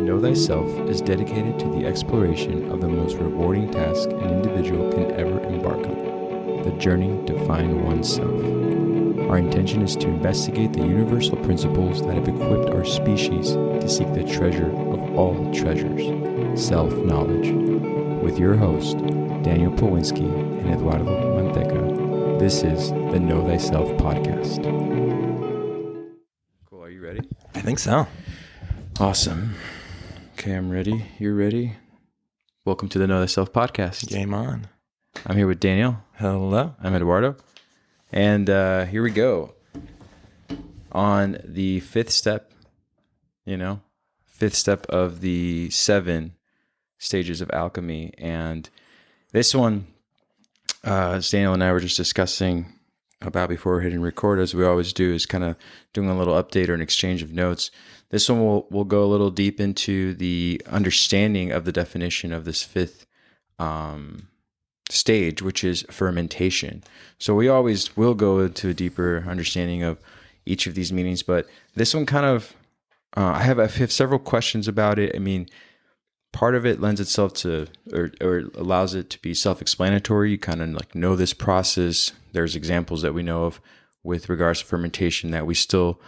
Know Thyself is dedicated to the exploration of the most rewarding task an individual can ever embark on, the journey to find oneself. Our intention is to investigate the universal principles that have equipped our species to seek the treasure of all treasures, self-knowledge. With your host, Daniel Powinski and Eduardo Manteca, this is the Know Thyself podcast. Cool, are you ready? I think so. Awesome. Okay, I'm ready. You're ready? Welcome to the Know Thyself podcast. Game on. I'm here with Daniel. Hello. I'm Eduardo. And here we go. On the fifth step of the 7 stages of alchemy. And this one, as Daniel and I were just discussing about before we're hitting record, as we always do, is kind of doing a little update or an exchange of notes. This one will go a little deep into the understanding of the definition of this fifth stage, which is fermentation. So we always will go into a deeper understanding of each of these meanings, but this one kind of, I have several questions about it. I mean, part of it lends itself to, or allows it to be self-explanatory. You kind of like know this process. There's examples that we know of with regards to fermentation that we still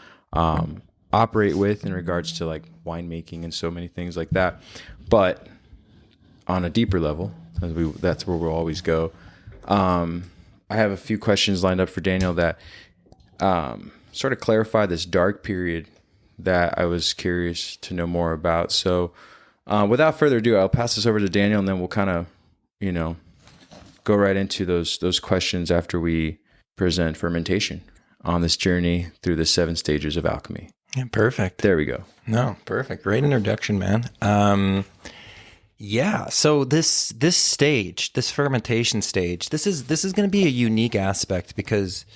operate with in regards to like winemaking and so many things like that. But on a deeper level, that's where we'll always go. I have a few questions lined up for Daniel that sort of clarify this dark period that I was curious to know more about. So without further ado, I'll pass this over to Daniel, and then we'll kind of, go right into those questions after we present fermentation on this journey through the 7 stages of alchemy. Yeah, perfect. There we go. No, perfect. Great introduction, man. Yeah. So this stage, this fermentation stage, this is going to be a unique aspect because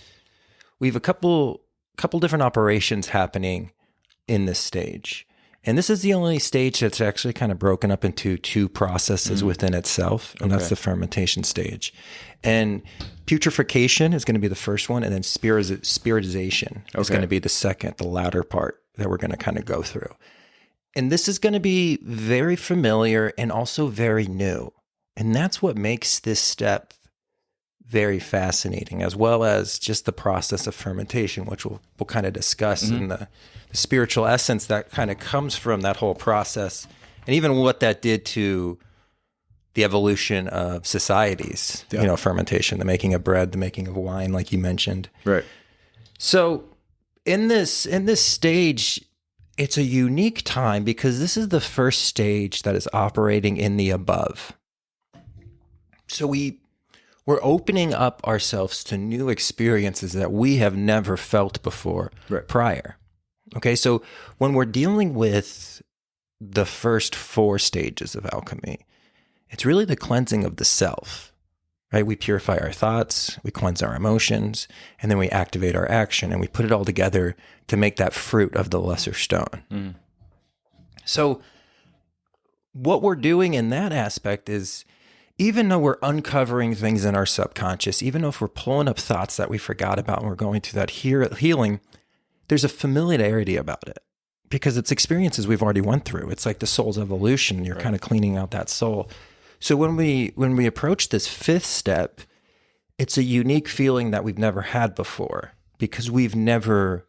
we have a couple different operations happening in this stage. And this is the only stage that's actually kind of broken up into 2 processes within itself, and that's the fermentation stage. And putrefaction is going to be the first one, and then spiritization is going to be the second, the latter part that we're going to kind of go through. And this is going to be very familiar and also very new. And that's what makes this step very fascinating, as well as just the process of fermentation, which we'll kind of discuss in the spiritual essence that kind of comes from that whole process, and even what that did to the evolution of societies, fermentation, the making of bread, the making of wine, like you mentioned. Right. So in this stage, it's a unique time because this is the first stage that is operating in the above. So we're opening up ourselves to new experiences that we have never felt before prior. Okay, so when we're dealing with the first 4 stages of alchemy, it's really the cleansing of the self, right? We purify our thoughts, we cleanse our emotions, and then we activate our action, and we put it all together to make that fruit of the lesser stone. So what we're doing in that aspect is, even though we're uncovering things in our subconscious, even though if we're pulling up thoughts that we forgot about and we're going through that healing, there's a familiarity about it because it's experiences we've already went through. It's like the soul's evolution. You're kind of cleaning out that soul. So when we approach this 5th step, it's a unique feeling that we've never had before because we've never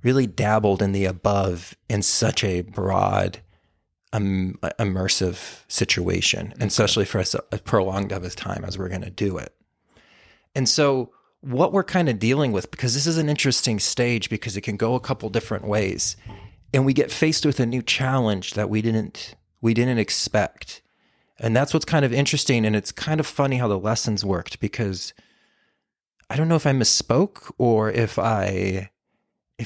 really dabbled in the above in such a broad, immersive situation, and especially for us a prolonged of a time as we're going to do it. And so what we're kind of dealing with, because this is an interesting stage because it can go a couple different ways, and we get faced with a new challenge that we didn't expect. And that's what's kind of interesting. And it's kind of funny how the lessons worked, because I don't know if I misspoke or if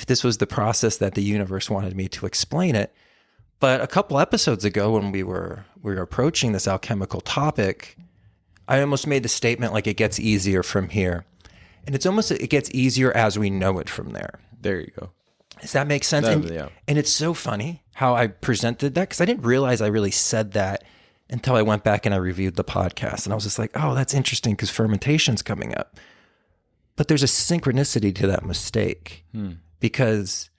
this was the process that the universe wanted me to explain it. But a couple episodes ago, when we were approaching this alchemical topic, I almost made the statement like it gets easier from here. And it's almost, it gets easier as we know it from there. There you go. Does that make sense? And it's so funny how I presented that, because I didn't realize I really said that until I went back and I reviewed the podcast. And I was just like, oh, that's interesting because fermentation's coming up. But there's a synchronicity to that mistake because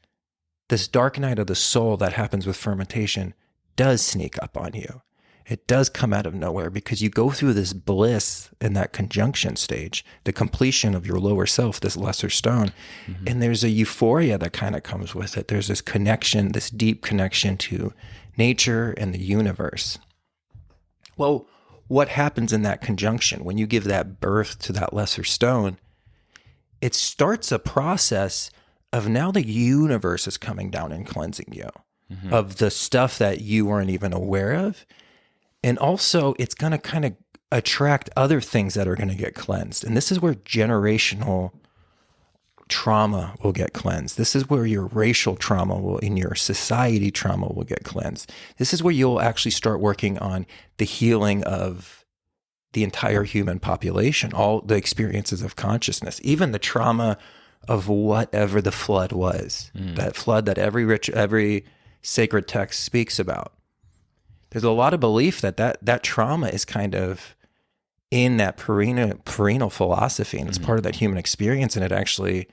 this dark night of the soul that happens with fermentation does sneak up on you. It does come out of nowhere because you go through this bliss in that conjunction stage, the completion of your lower self, this lesser stone. And there's a euphoria that kind of comes with it. There's this connection, this deep connection to nature and the universe. Well, what happens in that conjunction when you give that birth to that lesser stone? It starts a process of now the universe is coming down and cleansing you of the stuff that you weren't even aware of. And also, it's going to kind of attract other things that are going to get cleansed. And this is where generational trauma will get cleansed. This is where your racial trauma will, in your society trauma will get cleansed. This is where you'll actually start working on the healing of the entire human population, all the experiences of consciousness, even the trauma of whatever the flood was, that flood that every sacred text speaks about. There's a lot of belief that trauma is kind of in that perennial philosophy, and it's part of that human experience. And it actually,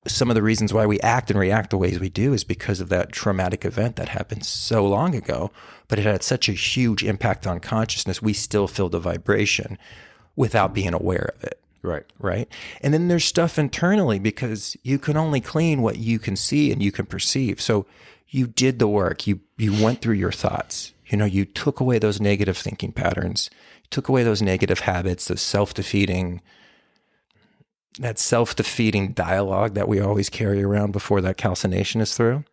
some of the reasons why we act and react the ways we do is because of that traumatic event that happened so long ago, but it had such a huge impact on consciousness. We still feel the vibration without being aware of it. Right. And then there's stuff internally because you can only clean what you can see and you can perceive. So you did the work. You went through your thoughts. You took away those negative thinking patterns, you took away those negative habits, that self-defeating dialogue that we always carry around before that calcination is through.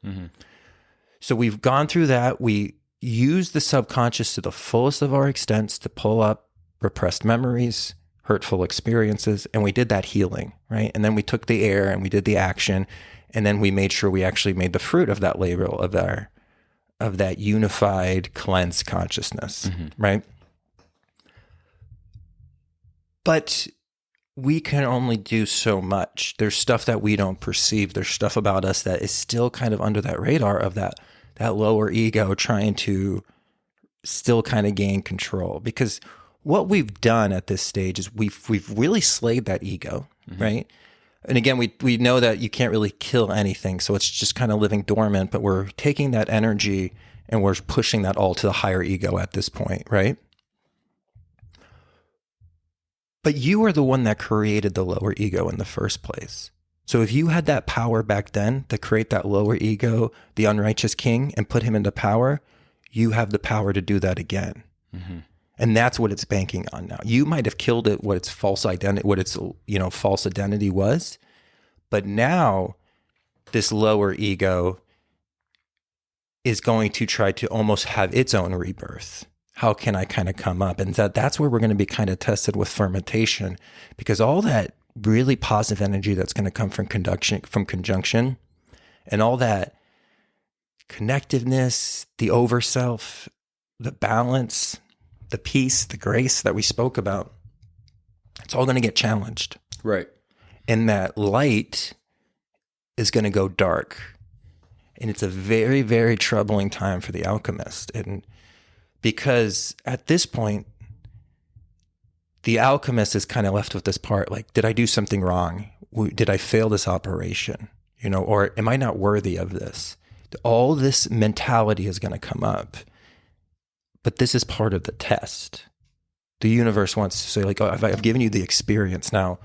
So we've gone through that. We use the subconscious to the fullest of our extents to pull up repressed memories, hurtful experiences, and we did that healing, right? And then we took the air and we did the action, and then we made sure we actually made the fruit of that labor of that unified, cleansed consciousness, right? But we can only do so much. There's stuff that we don't perceive. There's stuff about us that is still kind of under that radar of that lower ego trying to still kind of gain control. Because what we've done at this stage is we've really slayed that ego, right? And again, we know that you can't really kill anything, so it's just kind of living dormant, but we're taking that energy and we're pushing that all to the higher ego at this point, right? But you are the one that created the lower ego in the first place. So if you had that power back then to create that lower ego, the unrighteous king, and put him into power, you have the power to do that again. And that's what it's banking on now. You might have killed it, what its false identity was, but now this lower ego is going to try to almost have its own rebirth. How can I kind of come up? And that's where we're going to be kind of tested with fermentation, because all that really positive energy that's going to come from conjunction, and all that connectiveness, the overself, the balance, the peace, the grace that we spoke about, it's all going to get challenged. Right. And that light is going to go dark. And it's a very, very troubling time for the alchemist. And because at this point, the alchemist is kind of left with this part, like, did I do something wrong? Did I fail this operation? Or am I not worthy of this? All this mentality is going to come up. But this is part of the test. The universe wants to say, like, oh, I've given you the experience. Now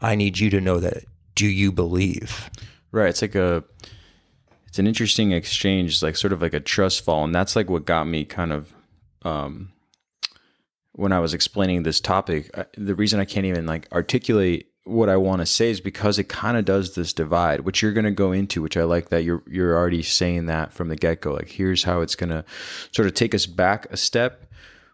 I need you to know that. Do you believe? Right. It's like it's an interesting exchange, like sort of like a trust fall. And that's like what got me kind of, when I was explaining this topic, the reason I can't even like articulate what I want to say is because it kind of does this divide, which you're going to go into, which I like that you're already saying that from the get-go. Like, here's how it's going to sort of take us back a step,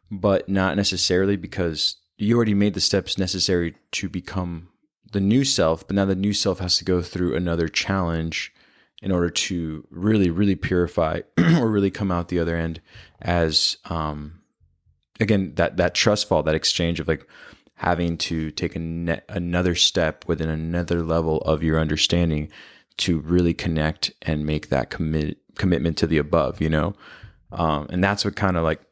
but not necessarily, because you already made the steps necessary to become the new self, but now the new self has to go through another challenge in order to really, really purify or really come out the other end as, again, that trust fall, that exchange of like, having to take another step within another level of your understanding to really connect and make that commitment to the above, and that's what kind of like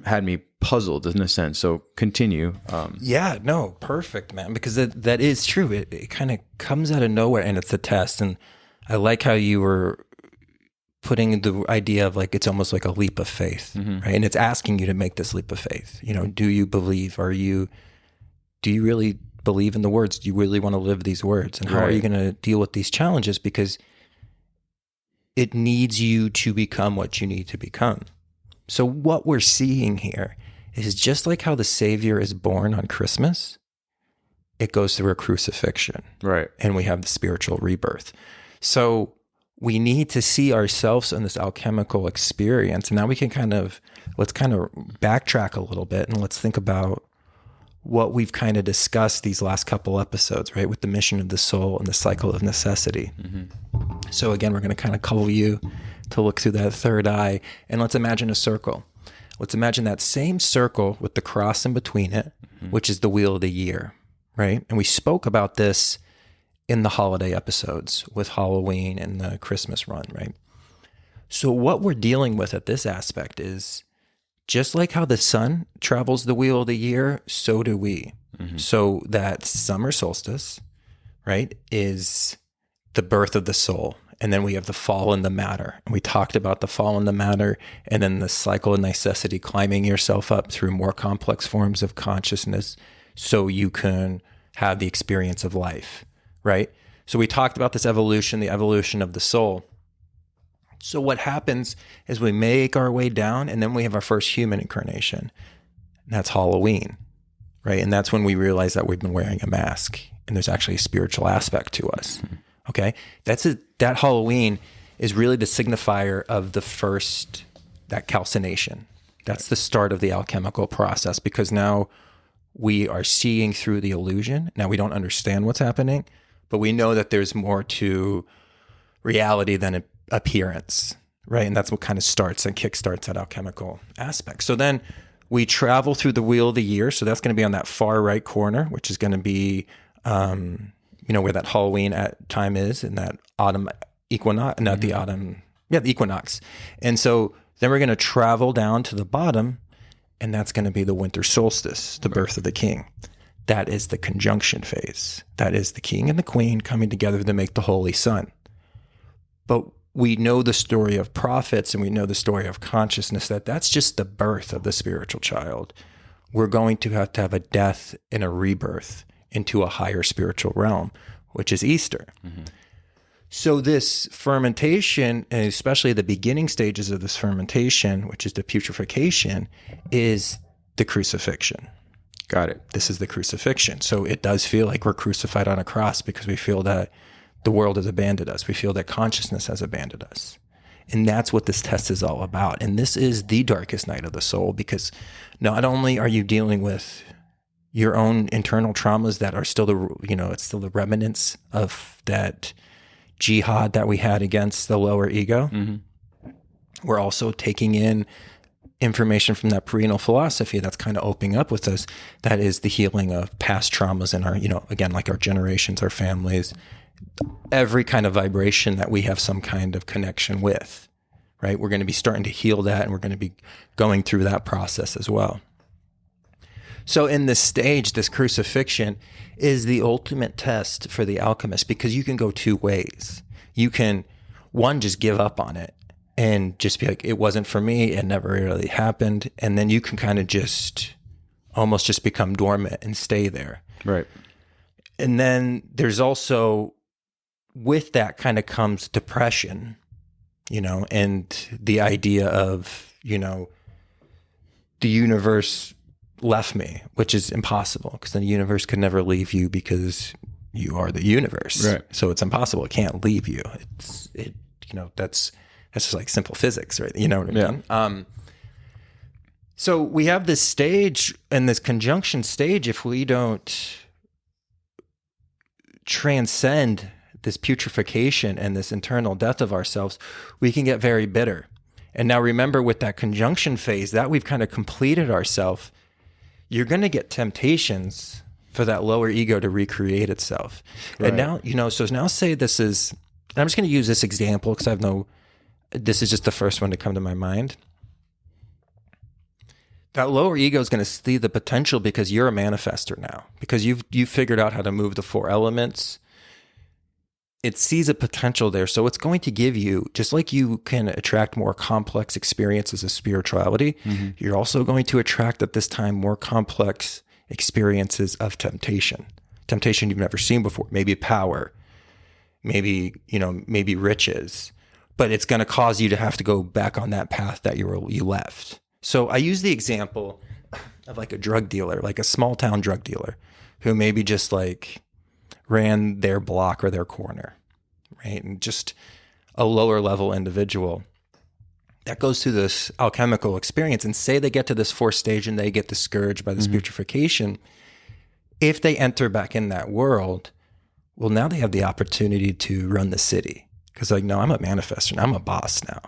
had me puzzled in a sense. So continue. Yeah, no, perfect, man, because that is true. It kind of comes out of nowhere, and it's a test. And I like how you were putting the idea of like, it's almost like a leap of faith, right? And it's asking you to make this leap of faith. You know, do you believe? Do you really believe in the words? Do you really want to live these words? And how are you going to deal with these challenges? Because it needs you to become what you need to become. So what we're seeing here is just like how the Savior is born on Christmas, it goes through a crucifixion. Right. And we have the spiritual rebirth. So we need to see ourselves in this alchemical experience. And now we can let's backtrack a little bit and let's think about what we've kind of discussed these last couple episodes, right? With the mission of the soul and the cycle of necessity. So again, we're going to kind of call you to look through that third eye, and let's imagine a circle. Let's imagine that same circle with the cross in between it, which is the wheel of the year, right? And we spoke about this in the holiday episodes with Halloween and the Christmas run, right? So what we're dealing with at this aspect is just like how the sun travels the wheel of the year, so do we. So that summer solstice, right, is the birth of the soul. And then we have the fall in the matter. And we talked about the fall in the matter and then the cycle of necessity, climbing yourself up through more complex forms of consciousness so you can have the experience of life, right? So we talked about this evolution, the evolution of the soul. So what happens is we make our way down and then we have our first human incarnation. And that's Halloween, right? And that's when we realize that we've been wearing a mask and there's actually a spiritual aspect to us. Okay? That Halloween is really the signifier of that calcination. That's the start of the alchemical process, because now we are seeing through the illusion. Now we don't understand what's happening, but we know that there's more to reality than appearance, right? And that's what kind of starts and kickstarts that alchemical aspect. So then we travel through the wheel of the year. So that's going to be on that far right corner, which is going to be, where that Halloween time is in that autumn equinox, the equinox. And so then we're going to travel down to the bottom, and that's going to be the winter solstice, the birth of the king. That is the conjunction phase. That is the king and the queen coming together to make the holy sun. But we know the story of prophets and we know the story of consciousness, that's just the birth of the spiritual child. We're going to have a death and a rebirth into a higher spiritual realm, which is Easter. So this fermentation, and especially the beginning stages of this fermentation, which is the putrefaction, is the crucifixion. Got it. This is the crucifixion. So it does feel like we're crucified on a cross because we feel that the world has abandoned us. We feel that consciousness has abandoned us. And that's what this test is all about. And this is the darkest night of the soul, because not only are you dealing with your own internal traumas that are still it's still the remnants of that jihad that we had against the lower ego. We're also taking in information from that perennial philosophy that's kind of opening up with us. That is the healing of past traumas in our, again, like our generations, our families, every kind of vibration that we have some kind of connection with, right? We're going to be starting to heal that, and we're going to be going through that process as well. So in this stage, this crucifixion is the ultimate test for the alchemist, because you can go two ways. You can, one, just give up on it and just be like, it wasn't for me, it never really happened. And then you can kind of just almost just become dormant and stay there. Right. And then there's also, with that kind of comes depression, and the idea of, the universe left me, which is impossible, because the universe could never leave you because you are the universe. Right. So it's impossible. It can't leave you. That's just like simple physics, right? You know what I mean? So we have this stage, and this conjunction stage, if we don't transcend this putrefaction and this internal death of ourselves, we can get very bitter. And now remember, with that conjunction phase, that we've kind of completed ourselves, you're going to get temptations for that lower ego to recreate itself. Right. And now, so now say this is, I'm just going to use this example because this is just the first one to come to my mind. That lower ego is going to see the potential because you're a manifester now, because you've figured out how to move the four elements. it sees a potential there. So it's going to give you, just like you can attract more complex experiences of spirituality, you're also going to attract at this time more complex experiences of temptation. Temptation you've never seen before, maybe power, maybe, maybe riches, but it's going to cause you to have to go back on that path that you left. So I use the example of like a drug dealer, like a small town drug dealer who maybe just like ran their block or their corner, right? And just a lower level individual that goes through this alchemical experience, and say they get to this fourth stage and they get discouraged by this putrefaction. If they enter back in that world, well, now they have the opportunity to run the city. Because like, no, I'm a manifestor. I'm a boss now.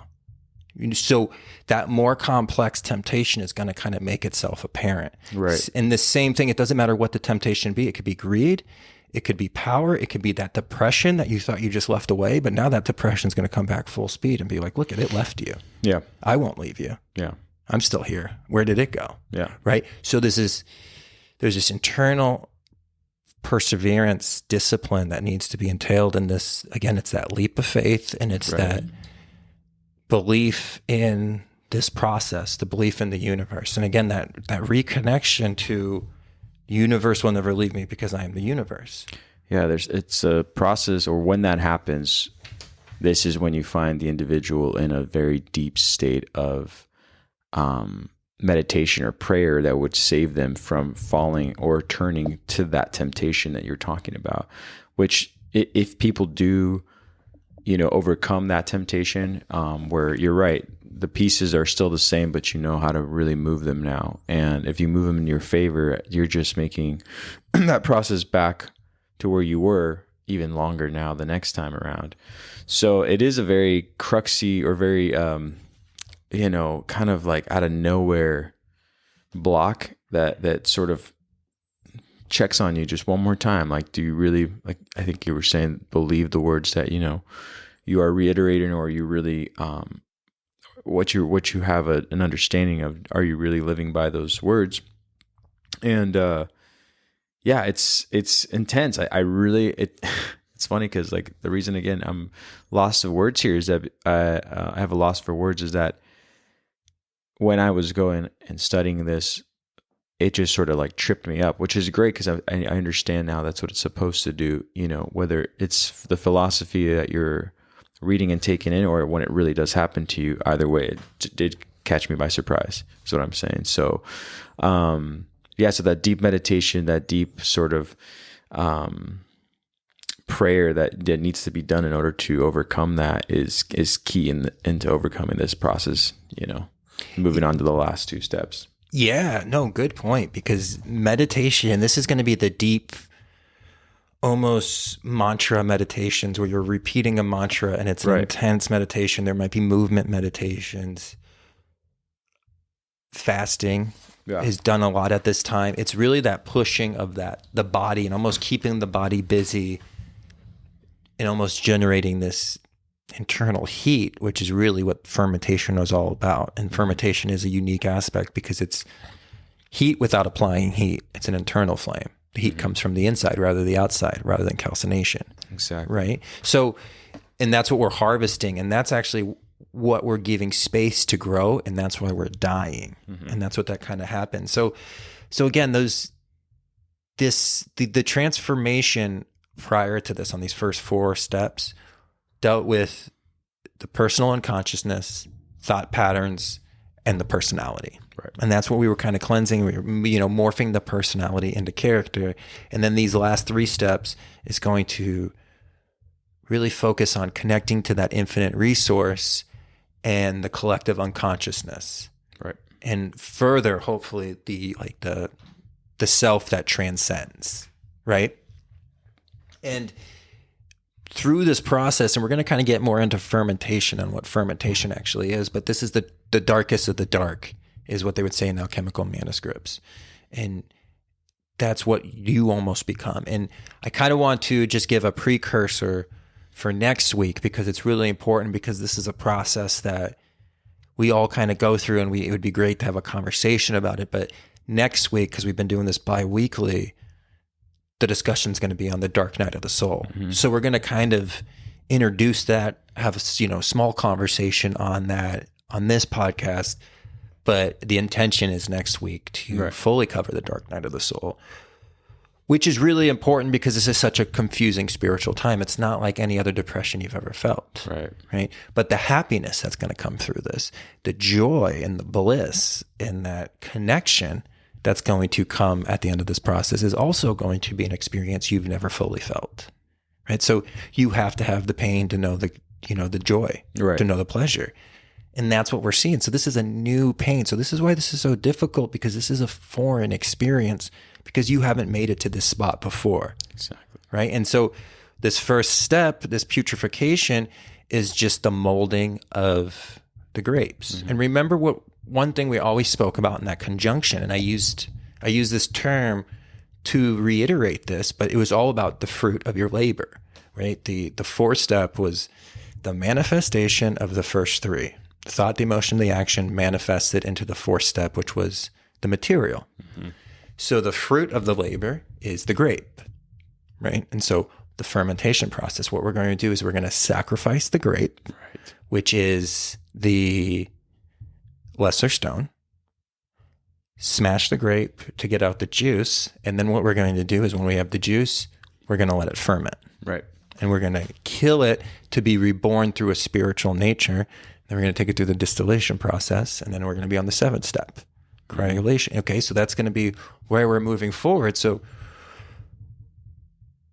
So that more complex temptation is going to kind of make itself apparent. Right. And the same thing, it doesn't matter what the temptation be. It could be greed. It could be power. It could be that depression that you thought you just left away. But now that depression is going to come back full speed and be like, look, it left you. Yeah. I won't leave you. Yeah. I'm still here. Where did it go? Yeah. Right. So there's this internal perseverance, discipline that needs to be entailed in this. Again, it's that leap of faith, and it's that belief in this process, the belief in the universe. And again, that reconnection to the universe will never leave me because I am the universe. Yeah, it's a process, or when that happens, this is when you find the individual in a very deep state of meditation or prayer that would save them from falling or turning to that temptation that you're talking about, which if people do, overcome that temptation, where you're right, the pieces are still the same, but you know how to really move them now. And if you move them in your favor, you're just making that process back to where you were even longer now the next time around. So it is a very cruxy or very, kind of like out of nowhere block that sort of checks on you just one more time. Like, do you really, like, I think you were saying, believe the words that, you are reiterating, or you really, what you have an understanding of, are you really living by those words? And, it's intense. It's funny because, like, the reason, again, I'm lost of words here is that I have a loss for words is that when I was going and studying this, it just sort of like tripped me up, which is great because I understand now that's what it's supposed to do, whether it's the philosophy that you're reading and taking in, or when it really does happen to you. Either way, it did catch me by surprise, is what I'm saying. So, so that deep meditation, that deep sort of prayer that needs to be done in order to overcome that is key into overcoming this process, moving on to the last two steps. Yeah, no, good point. Because meditation, this is going to be the deep, almost mantra meditations where you're repeating a mantra, and it's an intense meditation. There might be movement meditations. Fasting is done a lot at this time. It's really that pushing of the body, and almost keeping the body busy, and almost generating this internal heat, which is really what fermentation is all about. And fermentation is a unique aspect because it's heat without applying heat. It's an internal flame. The heat comes from the inside rather than the outside, rather than calcination. Exactly. Right? So, and that's what we're harvesting, and that's actually what we're giving space to grow, and that's why we're dying. And that's what that kind of happens. So again, the transformation prior to this on these first 4 steps dealt with the personal unconsciousness, thought patterns, and the personality. Right. And that's what we were kind of cleansing. We were, morphing the personality into character. And then these last 3 steps is going to really focus on connecting to that infinite resource and the collective unconsciousness. Right. And further, hopefully, the self that transcends. Right. And through this process, and we're going to kind of get more into fermentation and what fermentation actually is, but this is the darkest of the dark, is what they would say in alchemical manuscripts. And that's what you almost become. And I kind of want to just give a precursor for next week, because it's really important, because this is a process that we all kind of go through, and it would be great to have a conversation about it. But next week, because we've been doing this bi-weekly, the discussion's going to be on the dark night of the soul. So we're going to kind of introduce that, have a small conversation on that on this podcast, but the intention is next week to fully cover the dark night of the soul, which is really important because this is such a confusing spiritual time. It's not like any other depression you've ever felt, right? But the happiness that's going to come through this, the joy and the bliss and that connection that's going to come at the end of this process is also going to be an experience you've never fully felt, right? So you have to have the pain to know the joy, to know the pleasure. And that's what we're seeing. So this is a new pain. So this is why this is so difficult, because this is a foreign experience, because you haven't made it to this spot before. Exactly. Right. And so this first step, this putrefaction, is just the molding of the grapes. And remember one thing we always spoke about in that conjunction, and I used this term to reiterate this, but it was all about the fruit of your labor, right? The fourth step was the manifestation of the first three. The thought, the emotion, the action manifested into the fourth step, which was the material. So the fruit of the labor is the grape, right? And so the fermentation process, what we're going to do is we're going to sacrifice the grape, which is the lesser stone, smash the grape to get out the juice. And then what we're going to do is when we have the juice, we're going to let it ferment. Right. And we're going to kill it to be reborn through a spiritual nature. Then we're going to take it through the distillation process. And then we're going to be on the seventh step, coagulation. Okay, so that's going to be where we're moving forward. So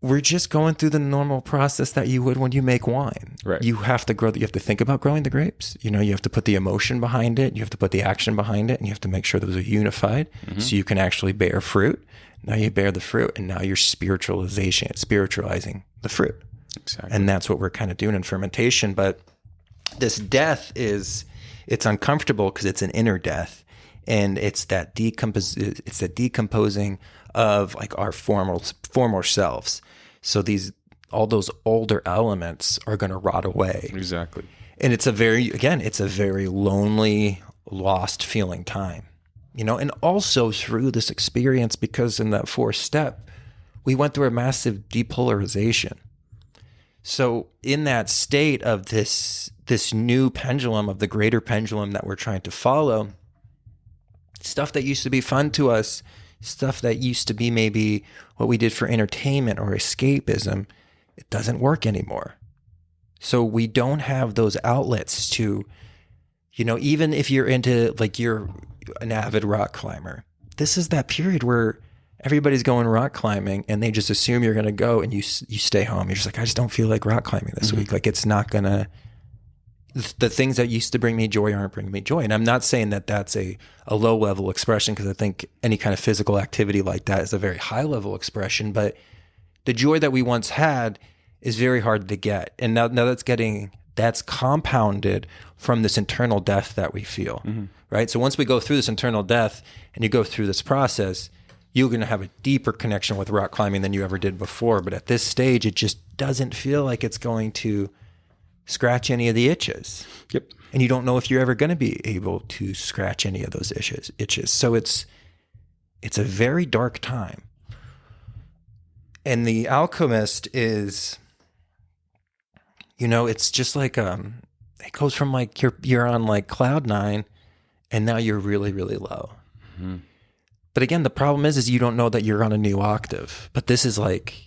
we're just going through the normal process that you would when you make wine. Right. You have to grow, you have to think about growing the grapes. You have to put the emotion behind it. You have to put the action behind it. And you have to make sure those are unified so you can actually bear fruit. Now you bear the fruit, and now you're spiritualizing the fruit. Exactly. And that's what we're kind of doing in fermentation. But this death it's uncomfortable because it's an inner death. And it's that decomposing of like our former selves. So all those older elements are going to rot away. Exactly. And it's a very lonely, lost feeling time, and also through this experience, because in that fourth step, we went through a massive depolarization. So in that state of this new pendulum, of the greater pendulum that we're trying to follow, stuff that used to be fun to us, stuff that used to be maybe what we did for entertainment or escapism, it doesn't work anymore. So we don't have those outlets to, even if you're into, like, you're an avid rock climber, this is that period where everybody's going rock climbing and they just assume you're going to go, and you stay home. You're just like, I just don't feel like rock climbing this week. Like, it's not going to, the things that used to bring me joy aren't bringing me joy. And I'm not saying that that's a low level expression, because I think any kind of physical activity like that is a very high level expression, but the joy that we once had is very hard to get. And now that's compounded from this internal death that we feel, right? So once we go through this internal death and you go through this process, you're going to have a deeper connection with rock climbing than you ever did before. But at this stage, it just doesn't feel like it's going to scratch any of the itches. Yep. And you don't know if you're ever going to be able to scratch any of those itches. So it's a very dark time. And the alchemist is, it's just like, it goes from like you're on like cloud nine, and now you're really, really low. But again, the problem is you don't know that you're on a new octave. But this is like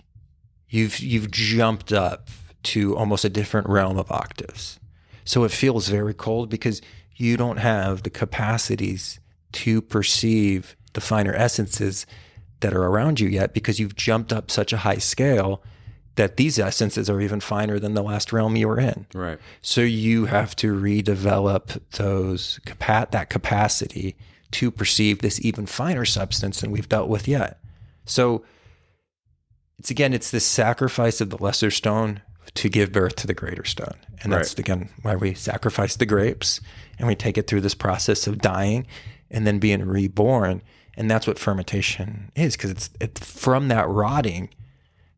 you've jumped up to almost a different realm of octaves. So it feels very cold because you don't have the capacities to perceive the finer essences that are around you yet, because you've jumped up such a high scale that these essences are even finer than the last realm you were in. Right. So you have to redevelop that capacity to perceive this even finer substance than we've dealt with yet. So it's this sacrifice of the lesser stone to give birth to the greater stone. And that's, again, why we sacrifice the grapes and we take it through this process of dying and then being reborn. And that's what fermentation is, because it's from that rotting,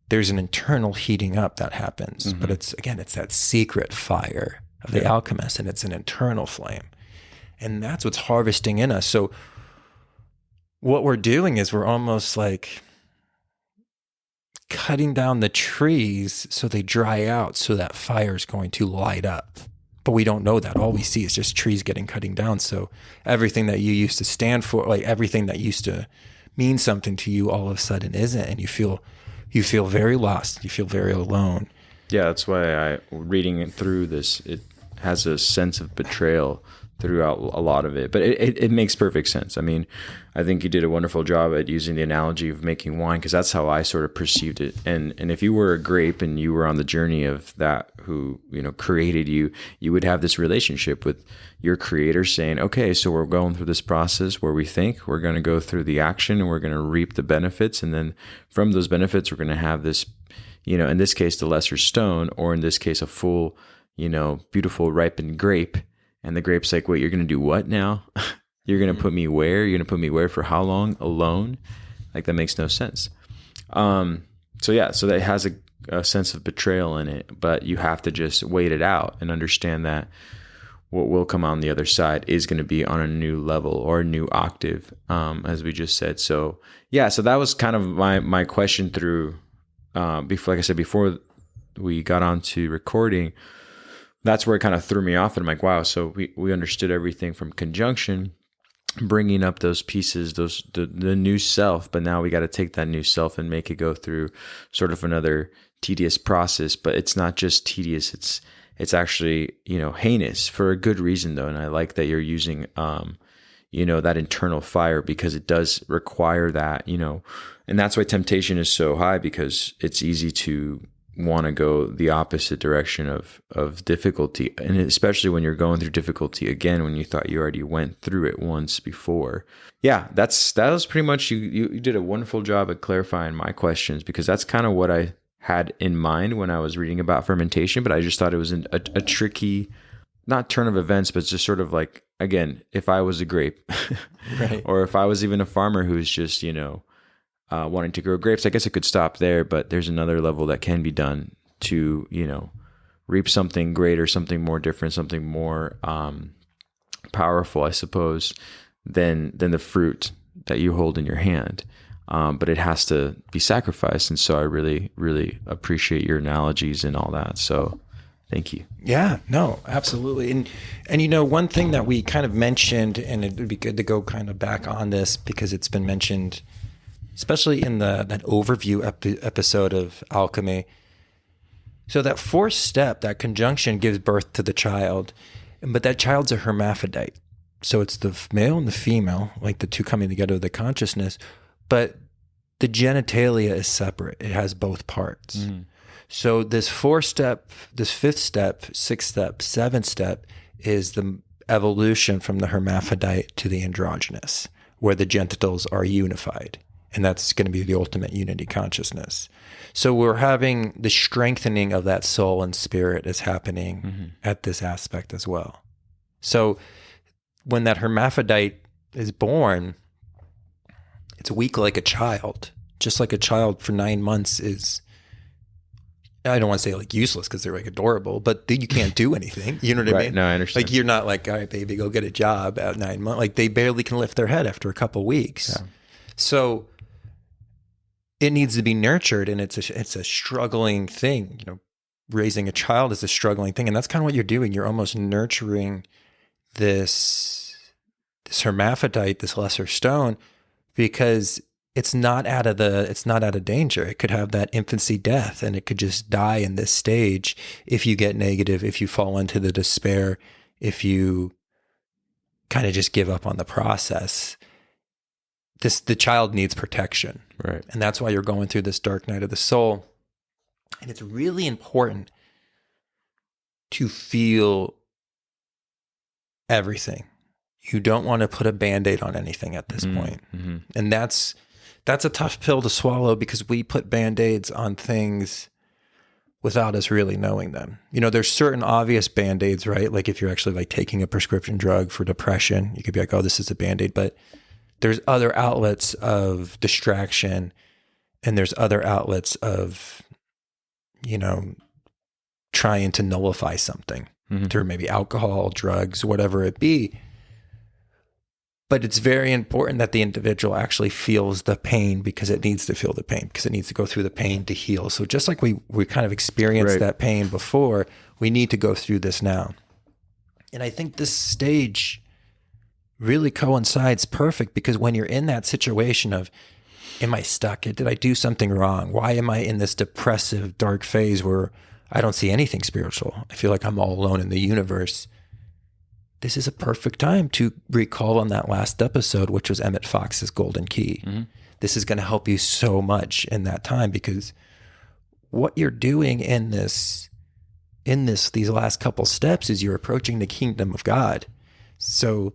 there's an internal heating up that happens. But it's that secret fire of the alchemist, and it's an internal flame. And that's what's harvesting in us. So what we're doing is we're almost like cutting down the trees so they dry out so that fire is going to light up. But we don't know that. All we see is just trees cutting down. So everything that you used to stand for, like everything that used to mean something to you, all of a sudden isn't, and you feel very lost. You feel very alone. Yeah, that's why reading it through this, it has a sense of betrayal throughout a lot of it, but it makes perfect sense. I mean, I think you did a wonderful job at using the analogy of making wine, because that's how I sort of perceived it. And if you were a grape and you were on the journey of that who, created you, you would have this relationship with your creator saying, okay, so we're going through this process where we think we're going to go through the action and we're going to reap the benefits. And then from those benefits, we're going to have this, in this case, the lesser stone, or in this case, a full, beautiful ripened grape. And the grape's like, wait, you're going to do what now? You're going to put me where? You're going to put me where for how long? Alone? Like, that makes no sense. So that has a sense of betrayal in it, but you have to just wait it out and understand that what will come on the other side is going to be on a new level or a new octave, as we just said. So that was kind of my question through, before, like I said, before we got on to recording. That's where it kind of threw me off. And I'm like, wow, so we understood everything from conjunction, bringing up those pieces, the new self, but now we got to take that new self and make it go through sort of another tedious process. But it's not just tedious, it's actually, heinous for a good reason though. And I like that you're using, that internal fire, because it does require that, and that's why temptation is so high, because it's easy to want to go the opposite direction of difficulty. And especially when you're going through difficulty again, when you thought you already went through it once before. Yeah, that was pretty much, you did a wonderful job at clarifying my questions, because that's kind of what I had in mind when I was reading about fermentation. But I just thought it was a tricky, not turn of events, but just sort of like, again, if I was a grape, right, or if I was even a farmer who's just, wanting to grow grapes, I guess it could stop there, but there's another level that can be done to, reap something greater, something more different, something more powerful, I suppose, than the fruit that you hold in your hand. But it has to be sacrificed. And so I really, really appreciate your analogies and all that. So thank you. Yeah, no, absolutely. And one thing that we kind of mentioned, and it would be good to go kind of back on this, because it's been mentioned especially in that overview episode of Alchemy. So that fourth step, that conjunction, gives birth to the child, but that child's a hermaphrodite. So it's the male and the female, like the two coming together with the consciousness, but the genitalia is separate. It has both parts. Mm. So this fourth step, this fifth step, sixth step, seventh step is the evolution from the hermaphrodite to the androgynous, where the genitals are unified. And that's going to be the ultimate unity consciousness. So we're having the strengthening of that soul and spirit is happening at this aspect as well. So when that hermaphrodite is born, it's weak like a child. Just like a child for 9 months is, I don't want to say like useless because they're like adorable, but you can't do anything. You know what I mean? No, I understand. Like you're not like, all right, baby, go get a job at 9 months. Like they barely can lift their head after a couple of weeks. Yeah. So it needs to be nurtured, and it's a struggling thing. Raising a child is a struggling thing, and that's kind of what you're doing. You're almost nurturing this hermaphrodite, this lesser stone, because it's not out of danger. It could have that infancy death, and it could just die in this stage if you get negative, if you fall into the despair, if you kind of just give up on the process. The child needs protection. Right. And that's why you're going through this dark night of the soul. And it's really important to feel everything. You don't want to put a Band-Aid on anything at this point. Mm-hmm. And that's a tough pill to swallow, because we put Band-Aids on things without us really knowing them. There's certain obvious Band-Aids, right? Like if you're actually like taking a prescription drug for depression, you could be like, oh, this is a Band-Aid. But there's other outlets of distraction, and there's other outlets of, trying to nullify something through maybe alcohol, drugs, whatever it be. But it's very important that the individual actually feels the pain, because it needs to feel the pain, because it needs to go through the pain to heal. So just like we kind of experienced Right. that pain before, we need to go through this now. And I think this stage really coincides perfect, because when you're in that situation of, am I stuck? Did I do something wrong? Why am I in this depressive, dark phase where I don't see anything spiritual? I feel like I'm all alone in the universe. This is a perfect time to recall on that last episode, which was Emmett Fox's Golden Key. Mm-hmm. This is going to help you so much in that time, because what you're doing in these last couple steps is you're approaching the kingdom of God. So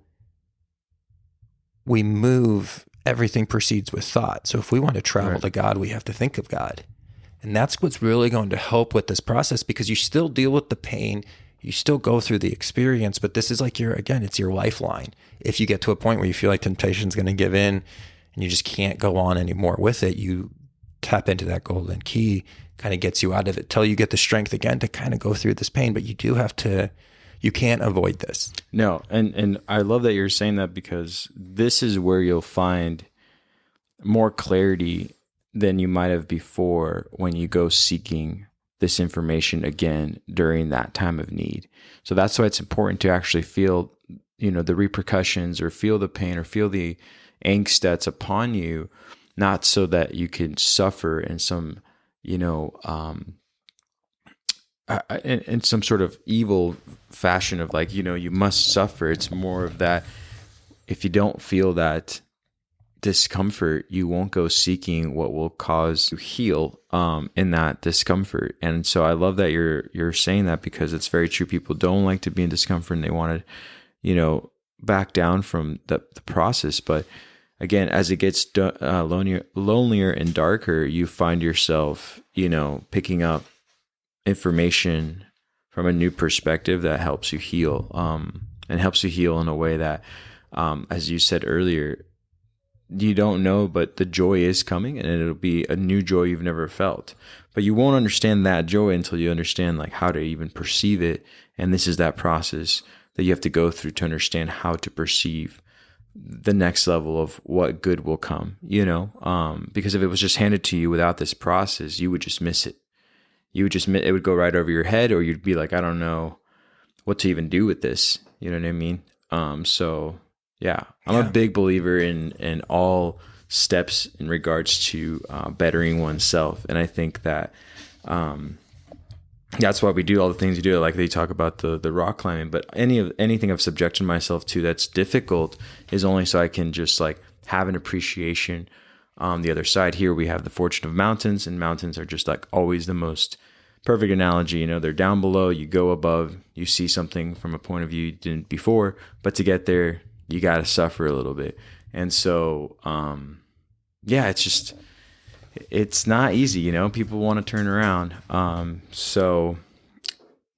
we move, everything proceeds with thought. So if we want to travel Right. to God, we have to think of God. And that's what's really going to help with this process, because you still deal with the pain, you still go through the experience, but this is like it's your lifeline. If you get to a point where you feel like temptation is going to give in and you just can't go on anymore with it, you tap into that golden key, kind of gets you out of it till you get the strength again to kind of go through this pain. But you do have to, you can't avoid this. No, and I love that you're saying that, because this is where you'll find more clarity than you might have before when you go seeking this information again during that time of need. So that's why it's important to actually feel, the repercussions, or feel the pain, or feel the angst that's upon you, not so that you can suffer in some, in some sort of evil fashion of like, you must suffer. It's more of that, if you don't feel that discomfort, you won't go seeking what will cause you heal in that discomfort. And so I love that you're saying that, because it's very true. People don't like to be in discomfort, and they want to, back down from the process. But again, as it gets lonelier and darker, you find yourself, picking up information from a new perspective that helps you heal, and helps you heal in a way that, as you said earlier, you don't know, but the joy is coming, and it'll be a new joy you've never felt. But you won't understand that joy until you understand like how to even perceive it. And this is that process that you have to go through to understand how to perceive the next level of what good will come, because if it was just handed to you without this process, you would just miss it. It would go right over your head, or you'd be like, I don't know what to even do with this. You know what I mean? So yeah, I'm a big believer in all steps in regards to bettering oneself. And I think that that's why we do all the things we do. Like they talk about the rock climbing, but anything I've subjected myself to that's difficult is only so I can just like have an appreciation on the other side. Here we have the fortune of mountains, and mountains are just like always the most perfect analogy. They're down below, you go above, you see something from a point of view you didn't before, but to get there, you got to suffer a little bit. And so, it's not easy, people want to turn around. So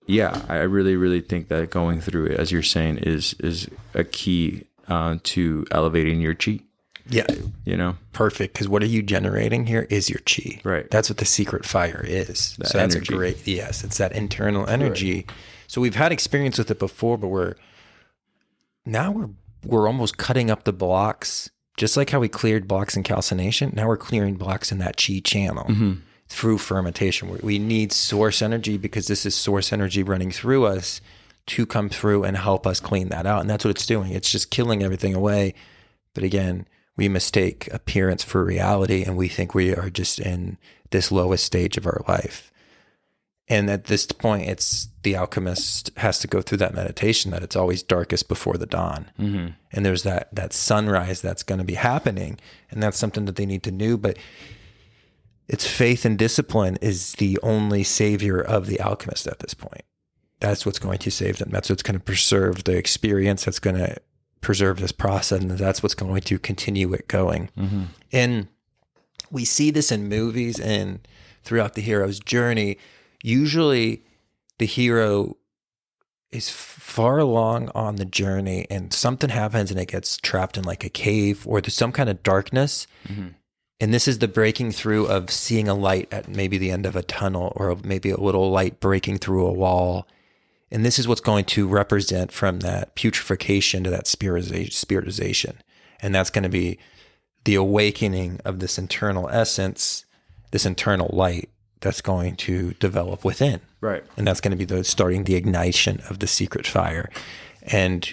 yeah, I really, really think that going through it, as you're saying, is a key to elevating your chi. Yeah. Perfect. Because what are you generating here is your chi. Right. That's what the secret fire is. That so that's energy. Yes, it's that internal energy. Right. So we've had experience with it before, but we're almost cutting up the blocks, just like how we cleared blocks in calcination. Now we're clearing blocks in that chi channel through fermentation. We need source energy, because this is source energy running through us to come through and help us clean that out. And that's what it's doing. It's just killing everything away. But again, we mistake appearance for reality, and we think we are just in this lowest stage of our life. And at this point, it's the alchemist has to go through that meditation that it's always darkest before the dawn. Mm-hmm. And there's that sunrise that's going to be happening. And that's something that they need to do. But it's faith and discipline is the only savior of the alchemist at this point. That's what's going to save them. That's what's going to preserve the experience. That's going to preserve this process. And that's what's going to continue it going. Mm-hmm. And we see this in movies and throughout the hero's journey. Usually the hero is far along on the journey and something happens and it gets trapped in like a cave or there's some kind of darkness. Mm-hmm. And this is the breaking through of seeing a light at maybe the end of a tunnel or maybe a little light breaking through a wall. And this is what's going to represent from that putrefaction to that spiritization. And that's going to be the awakening of this internal essence, this internal light that's going to develop within. Right. And that's going to be starting the ignition of the secret fire. And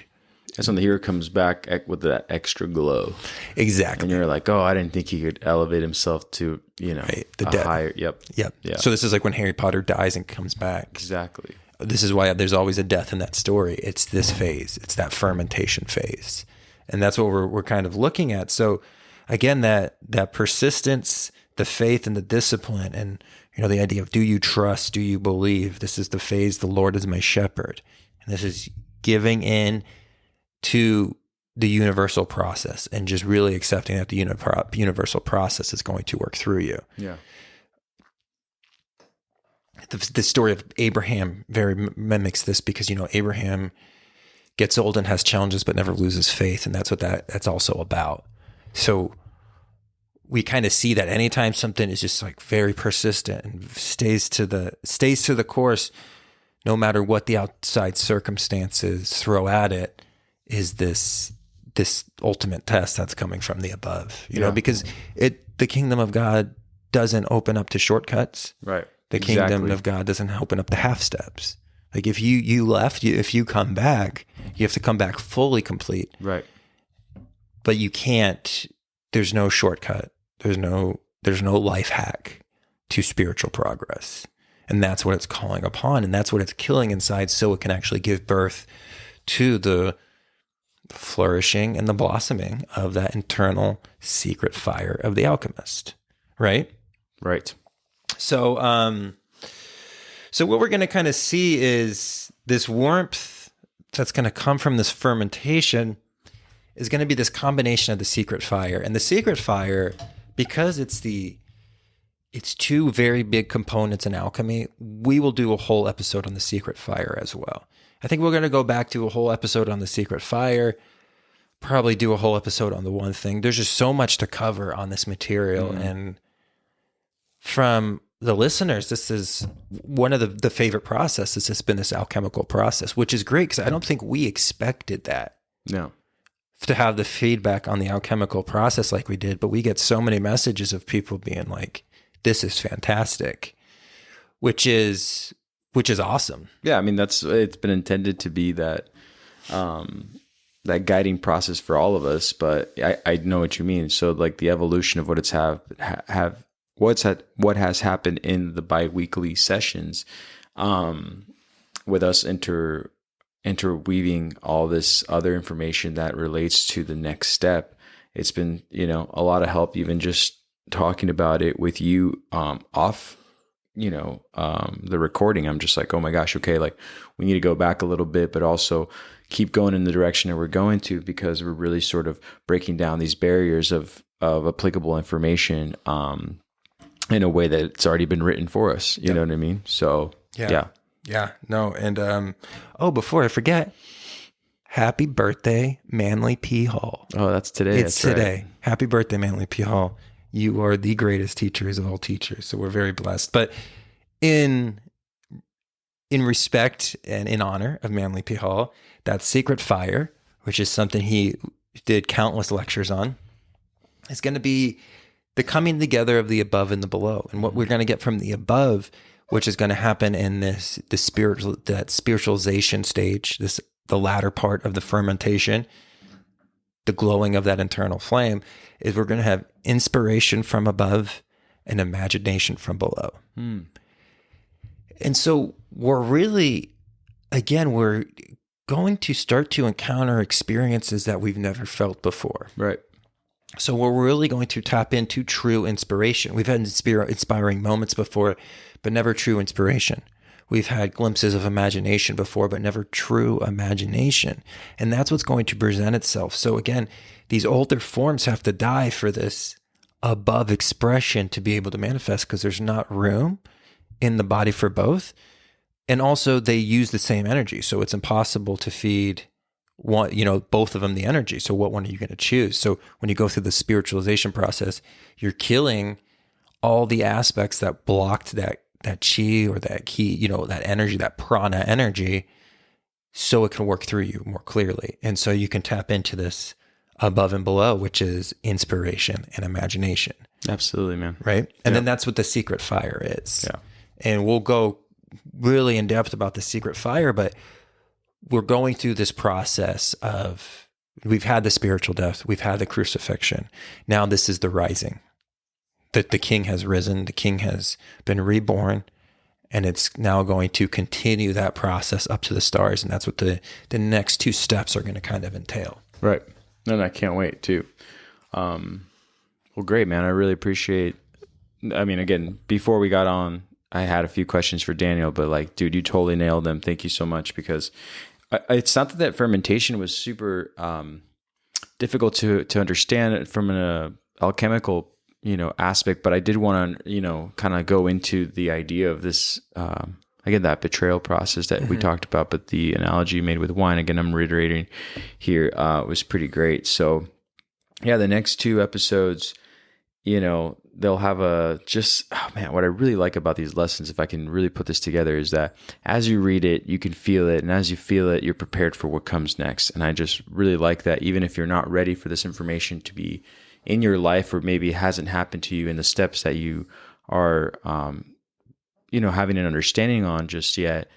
that's when the hero comes back with that extra glow. Exactly. And you're like, oh, I didn't think he could elevate himself to, the a death. higher. Yep. Yeah. So this is like when Harry Potter dies and comes back. Exactly. This is why there's always a death in that story. It's this phase. It's that fermentation phase. And that's what we're kind of looking at. So again, that persistence, the faith and the discipline, and the idea of, do you trust? Do you believe? This is the phase, the Lord is my shepherd. And this is giving in to the universal process and just really accepting that the universal process is going to work through you. Yeah. The story of Abraham very mimics this, because, Abraham gets old and has challenges, but never loses faith. And that's what that's also about. So we kind of see that anytime something is just like very persistent and stays to the course, no matter what the outside circumstances throw at it, is this ultimate test that's coming from the above, because the kingdom of God doesn't open up to shortcuts. Right. The kingdom of God doesn't open up to half steps. Like if you left, if you come back, you have to come back fully complete. Right. But you can't, there's no shortcut. There's no life hack to spiritual progress. And that's what it's calling upon. And that's what it's killing inside, so it can actually give birth to the flourishing and the blossoming of that internal secret fire of the alchemist. Right? Right. So, so what we're going to kind of see is this warmth that's going to come from this fermentation is going to be this combination of the secret fire. And the secret fire, because it's two very big components in alchemy, we will do a whole episode on the secret fire as well. I think we're going to go back to a whole episode on the secret fire, probably do a whole episode on the one thing. There's just so much to cover on this material. And from the listeners, this is one of the favorite processes has been this alchemical process, which is great, because I don't think we expected that. No. To have the feedback on the alchemical process like we did, but we get so many messages of people being like, this is fantastic, which is awesome. Yeah. I mean, it's been intended to be that guiding process for all of us, but I know what you mean. So like the evolution of what what has happened in the bi-weekly sessions, with us interweaving all this other information that relates to the next step. It's been, a lot of help, even just talking about it with you, off, the recording. I'm just like, oh my gosh, okay. Like we need to go back a little bit, but also keep going in the direction that we're going to, because we're really sort of breaking down these barriers of applicable information, in a way that it's already been written for us. You know what I mean? So yeah. No. And, before I forget, happy birthday, Manly P. Hall. Oh, that's today. It's today. Right. Happy birthday, Manly P. Hall. You are the greatest teachers of all teachers. So we're very blessed. But in respect and in honor of Manly P. Hall, that secret fire, which is something he did countless lectures on, is going to be the coming together of the above and the below. And what we're going to get from the above, which is going to happen in that spiritualization stage, the latter part of the fermentation, the glowing of that internal flame, is we're going to have inspiration from above and imagination from below. And so we're really, again, we're going to start to encounter experiences that we've never felt before. Right. So we're really going to tap into true inspiration. We've had inspiring moments before, but never true inspiration. We've had glimpses of imagination before, but never true imagination. And that's what's going to present itself. So again, these older forms have to die for this above expression to be able to manifest, because there's not room in the body for both. And also they use the same energy. So it's impossible to feed one, both of them the energy. So what one are you going to choose? So when you go through the spiritualization process, you're killing all the aspects that blocked that chi or that ki, that energy, that prana energy, so it can work through you more clearly. And so you can tap into this above and below, which is inspiration and imagination. Absolutely, man. Right. And then that's what the secret fire is. Yeah. And we'll go really in depth about the secret fire, but we're going through this process of, we've had the spiritual death, we've had the crucifixion. Now this is the rising. That the king has risen, the king has been reborn, and it's now going to continue that process up to the stars. And that's what the next two steps are going to kind of entail. Right. And I can't wait too. Well, great, man. I really appreciate, I mean, again, before we got on, I had a few questions for Daniel, but like, dude, you totally nailed them. Thank you so much, because it's not that fermentation was super difficult to understand from an alchemical, aspect, but I did want to, kind of go into the idea of this, again, that betrayal process that we talked about, but the analogy you made with wine, again, I'm reiterating here, was pretty great. So yeah, the next two episodes, they'll have what I really like about these lessons, if I can really put this together, is that as you read it, you can feel it. And as you feel it, you're prepared for what comes next. And I just really like that, even if you're not ready for this information to be in your life, or maybe it hasn't happened to you in the steps that you are, having an understanding on just yet,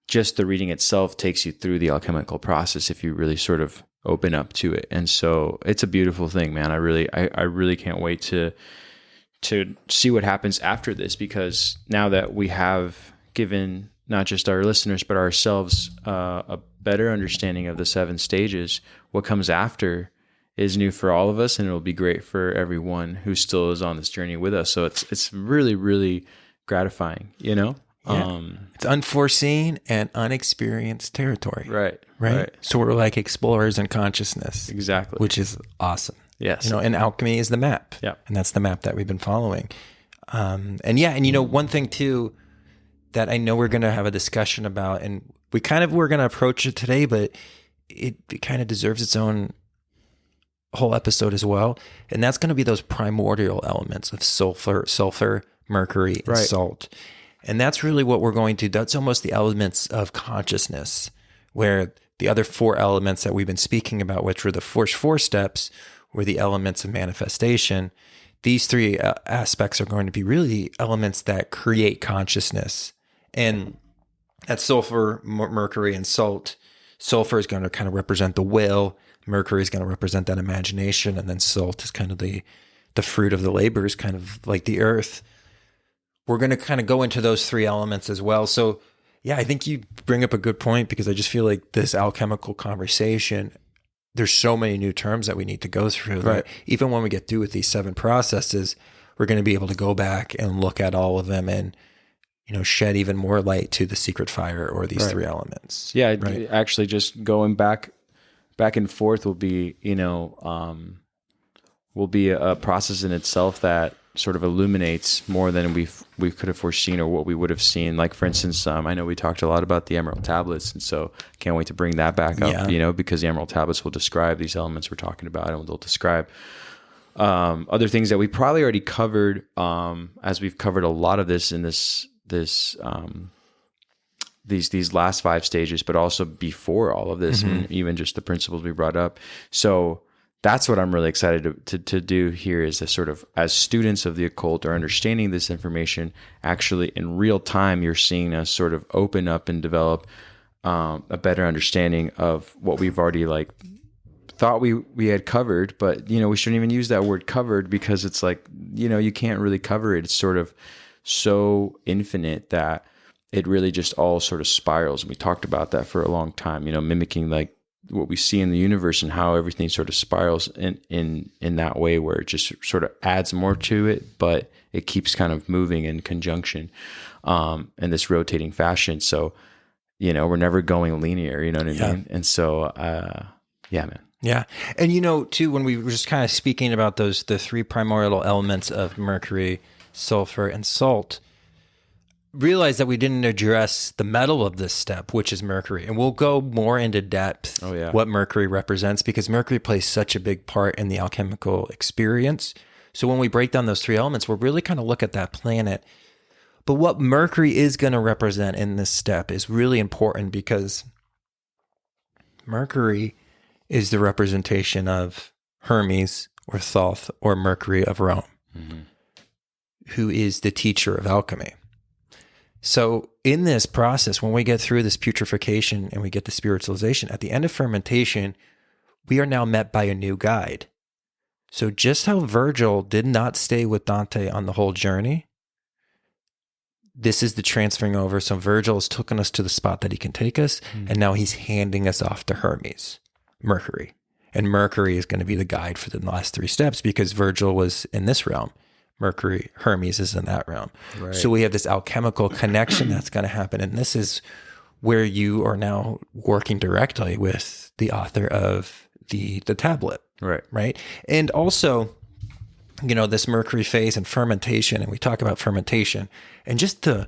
just the reading itself takes you through the alchemical process if you really sort of open up to it. And so it's a beautiful thing, man. I really can't wait to see what happens after this, because now that we have given not just our listeners, but ourselves a better understanding of the 7 stages, what comes after is new for all of us, and it'll be great for everyone who still is on this journey with us. So it's really, really gratifying, Yeah. It's unforeseen and unexperienced territory. Right. So we're like explorers in consciousness. Exactly. Which is awesome. Yes. And alchemy is the map. Yeah. And that's the map that we've been following. One thing too that I know we're going to have a discussion about, and we're going to approach it today, but it kind of deserves its own whole episode as well. And that's going to be those primordial elements of sulfur, mercury, and salt. And that's really what we're going to, that's almost the elements of consciousness, where the other 4 elements that we've been speaking about, which were the first 4 steps, were the elements of manifestation. These 3 aspects are going to be really elements that create consciousness. And that's sulfur, mercury, and salt. Sulfur is going to kind of represent the will. Mercury is going to represent that imagination. And then salt is kind of the fruit of the labors, kind of like the earth. We're going to kind of go into those 3 elements as well. So yeah, I think you bring up a good point, because I just feel like this alchemical conversation, there's so many new terms that we need to go through. Right. Even when we get through with these 7 processes, we're going to be able to go back and look at all of them and, shed even more light to the secret fire or these 3 elements. Yeah. Actually, just going back and forth will be, a process in itself that sort of illuminates more than we could have foreseen, or what we would have seen. Like, for instance, I know we talked a lot about the Emerald Tablets, and so can't wait to bring that back up, because the Emerald Tablets will describe these elements we're talking about, and they'll describe other things that we probably already covered, as we've covered a lot of this in these last 5 stages, but also before all of this, and even just the principles we brought up. So that's what I'm really excited to do here, is to sort of, as students of the occult, or understanding this information, actually in real time, you're seeing us sort of open up and develop a better understanding of what we've already thought we had covered. But, we shouldn't even use that word covered, because it's like, you can't really cover it. It's sort of so infinite that it really just all sort of spirals. And we talked about that for a long time, mimicking what we see in the universe, and how everything sort of spirals in that way, where it just sort of adds more to it, but it keeps kind of moving in conjunction, in this rotating fashion. So, we're never going linear, you know what I mean? And so, yeah, man. Yeah. And, too, when we were just kind of speaking about the 3 primordial elements of mercury, sulfur, and salt, realize that we didn't address the metal of this step, which is mercury. And we'll go more into depth what mercury represents, because mercury plays such a big part in the alchemical experience. So when we break down those 3 elements, we'll really kind of look at that planet. But what mercury is going to represent in this step is really important, because Mercury is the representation of Hermes or Thoth or Mercury of Rome, who is the teacher of alchemy. So in this process, when we get through this putrefaction and we get the spiritualization, at the end of fermentation, we are now met by a new guide. So just how Virgil did not stay with Dante on the whole journey, this is the transferring over. So Virgil has taken us to the spot that he can take us, and now he's handing us off to Hermes, Mercury. And Mercury is going to be the guide for the last 3 steps because Virgil was in this realm. Hermes is in that realm. Right. So we have this alchemical connection that's going to happen. And this is where you are now working directly with the author of the tablet. Right. And also, this Mercury phase and fermentation, and we talk about fermentation and just the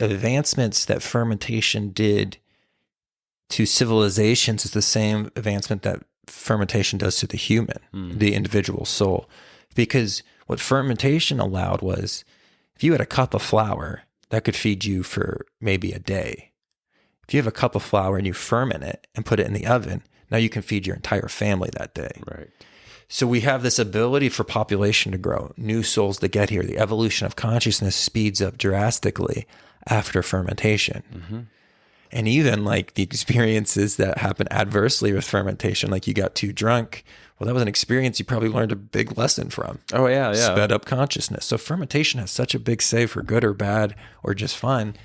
advancements that fermentation did to civilizations is the same advancement that fermentation does to the human, the individual soul. Because what fermentation allowed was, if you had a cup of flour, that could feed you for maybe a day. If you have a cup of flour and you ferment it and put it in the oven, now you can feed your entire family that day. Right. So we have this ability for population to grow, new souls to get here. The evolution of consciousness speeds up drastically after fermentation. And even like the experiences that happen adversely with fermentation, like you got too drunk. Well, that was an experience you probably learned a big lesson from. Oh, yeah. Sped up consciousness. So fermentation has such a big say for good or bad or just fun.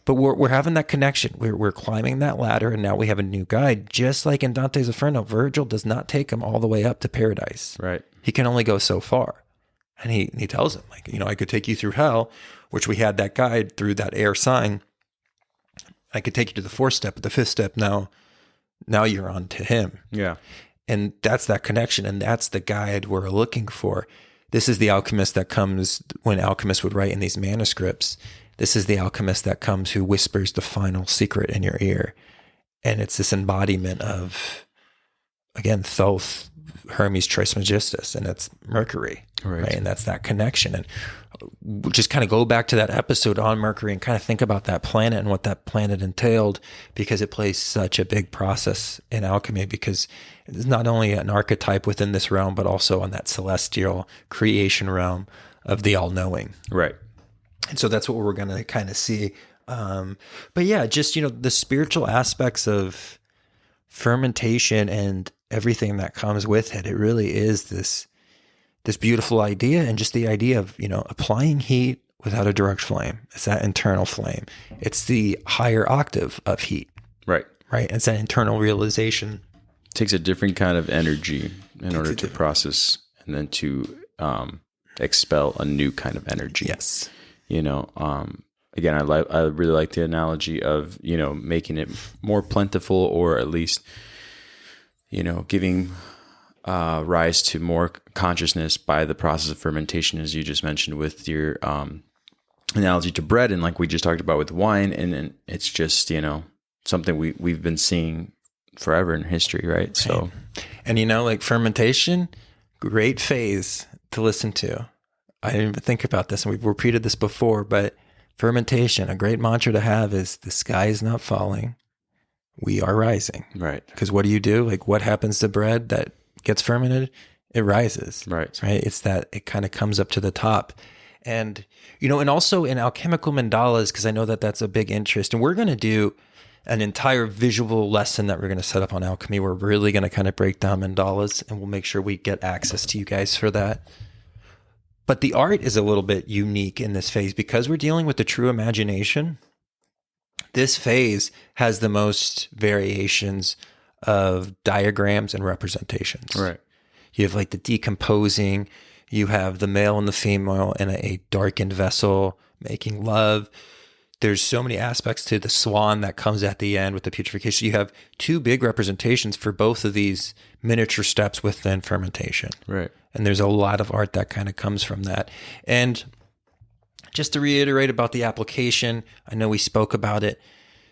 But we're having that connection. We're climbing that ladder, and now we have a new guide. Just like in Dante's Inferno, Virgil does not take him all the way up to paradise. Right. He can only go so far. And he tells him, like, I could take you through hell, which we had that guide through that air sign. I could take you to the 4th step, but the 5th step, now you're on to him. Yeah. And that's that connection, and that's the guide we're looking for. This is the alchemist that comes when alchemists would write in these manuscripts. This is the alchemist that comes who whispers the final secret in your ear. And it's this embodiment of, again, Thoth, Hermes Trismegistus, and it's Mercury. Right. And that's that connection. And we'll just kind of go back to that episode on Mercury and kind of think about that planet and what that planet entailed, because it plays such a big process in alchemy, because it's not only an archetype within this realm, but also on that celestial creation realm of the all-knowing. Right. And so that's what we're going to kind of see. But yeah, just, the spiritual aspects of fermentation and everything that comes with it. It really is this beautiful idea, and just the idea of, applying heat without a direct flame. It's that internal flame. It's the higher octave of heat. Right. It's that internal realization. It takes a different kind of energy in order to process and then to expel a new kind of energy. Yes. Again, I really like the analogy of, making it more plentiful, or at least, giving rise to more consciousness by the process of fermentation, as you just mentioned with your analogy to bread, and like we just talked about with wine. And it's just, something we've been seeing forever in history, right? So, and like fermentation, great phase to listen to. I didn't even think about this, and we've repeated this before, but fermentation, a great mantra to have is, the sky is not falling, we are rising. Right. Because what do you do? Like, what happens to bread that gets fermented? It rises. Right. It's that it kind of comes up to the top. And, and also in alchemical mandalas, because I know that that's a big interest, and we're going to do an entire visual lesson that we're going to set up on alchemy. We're really going to kind of break down mandalas, and we'll make sure we get access to you guys for that. But the art is a little bit unique in this phase because we're dealing with the true imagination. This phase has the most variations of diagrams and representations. Right. You have like the decomposing, you have the male and the female in a darkened vessel making love. There's so many aspects to the swan that comes at the end with the putrefaction. You have 2 big representations for both of these miniature steps within fermentation. Right. And there's a lot of art that kind of comes from that. And just to reiterate about the application, I know we spoke about it.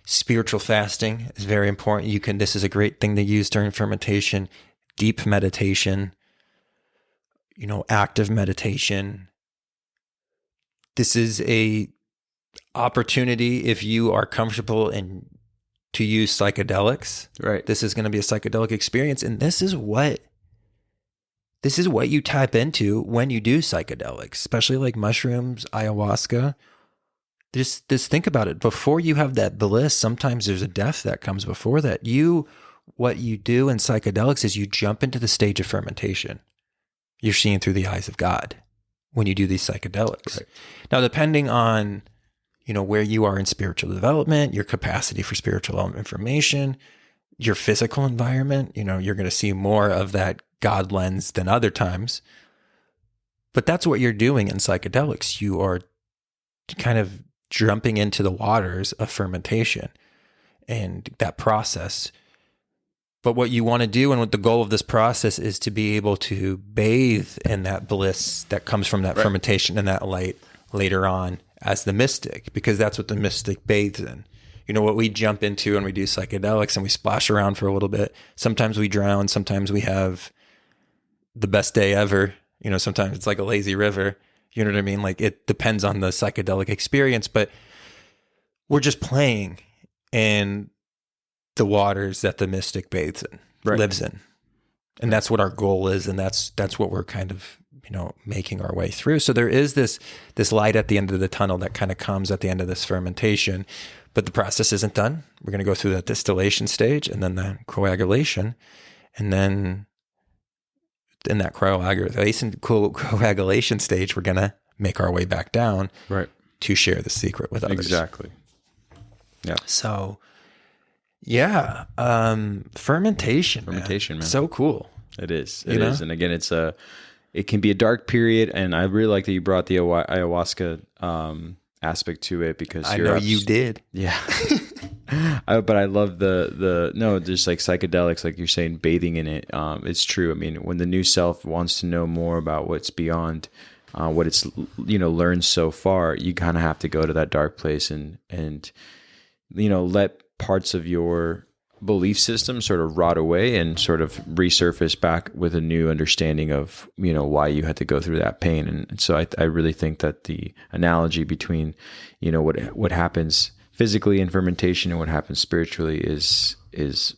Spiritual fasting is very important. This is a great thing to use during fermentation. Deep meditation, active meditation. This is a opportunity, if you are comfortable in to use psychedelics. Right. This is going to be a psychedelic experience. And this is what you tap into when you do psychedelics, especially like mushrooms, ayahuasca. Just think about it. Before you have that bliss, sometimes there's a death that comes before that. What you do in psychedelics is you jump into the stage of fermentation. You're seeing through the eyes of God when you do these psychedelics. Right. Now, depending on, where you are in spiritual development, your capacity for spiritual information, your physical environment, you're going to see more of that God lens than other times. But that's what you're doing in psychedelics. You are kind of jumping into the waters of fermentation and that process. But what you want to do, and what the goal of this process is, to be able to bathe in that bliss that comes from that fermentation and that light later on as the mystic, because that's what the mystic bathes in. What we jump into when we do psychedelics and we splash around for a little bit. Sometimes we drown. Sometimes we have the best day ever. Sometimes it's like a lazy river. You know what I mean? Like, it depends on the psychedelic experience, but we're just playing in the waters that the mystic bathes in, lives in. And that's what our goal is. And that's what we're kind of, making our way through. So there is this light at the end of the tunnel that kind of comes at the end of this fermentation, but the process isn't done. We're going to go through that distillation stage and then the coagulation. And then in that coagulation stage, we're going to make our way back down to share the secret with others. Exactly. Yeah. So, yeah, fermentation, man. So cool. It is. It is. And again, it can be a dark period. And I really like that you brought the ayahuasca aspect to it, because I know you did. Yeah. But I love just like psychedelics, like you're saying, bathing in it. It's true. I mean, when the new self wants to know more about what's beyond what it's, learned so far, you kind of have to go to that dark place and let parts of your belief system sort of rot away and sort of resurface back with a new understanding of, why you had to go through that pain. And so I really think that the analogy between, what happens physically in fermentation and what happens spiritually is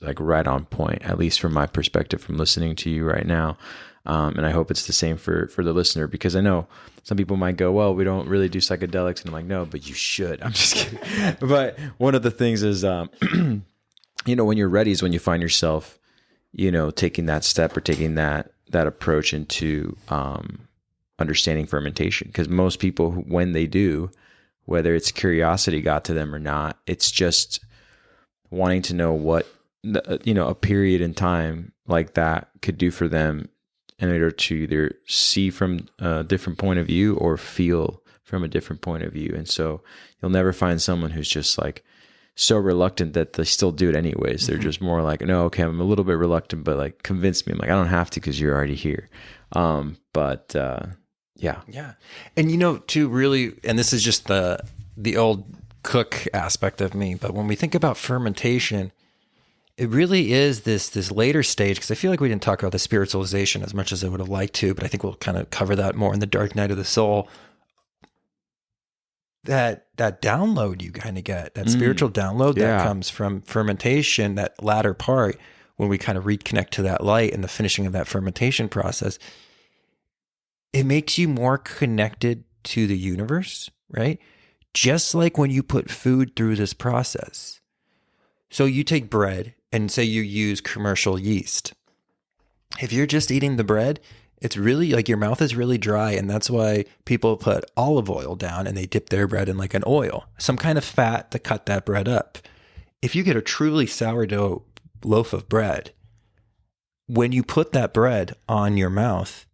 like right on point, at least from my perspective, from listening to you right now. And I hope it's the same for the listener, because I know some people might go, well, we don't really do psychedelics. And I'm like, no, but you should. I'm just kidding. But one of the things is, when you're ready is when you find yourself, taking that step or taking that approach into understanding fermentation. Because most people, when they do, whether it's curiosity got to them or not, it's just wanting to know what, a period in time like that could do for them, in order to either see from a different point of view or feel from a different point of view. And so you'll never find someone who's just like so reluctant that they still do it anyways. They're just more like, no, okay, I'm a little bit reluctant, but like convince me. I'm like, I don't have to, because you're already here. Yeah. And to really, and this is just the old cook aspect of me, but when we think about fermentation, it really is this later stage, because I feel like we didn't talk about the spiritualization as much as I would have liked to, but I think we'll kind of cover that more in the dark night of the soul. That download you kind of get, that spiritual download that comes from fermentation, that latter part, when we kind of reconnect to that light and the finishing of that fermentation process, it makes you more connected to the universe, right? Just like when you put food through this process. So you take bread and say you use commercial yeast. If you're just eating the bread, it's really like your mouth is really dry. And that's why people put olive oil down and they dip their bread in like an oil, some kind of fat to cut that bread up. If you get a truly sourdough loaf of bread, when you put that bread on your mouth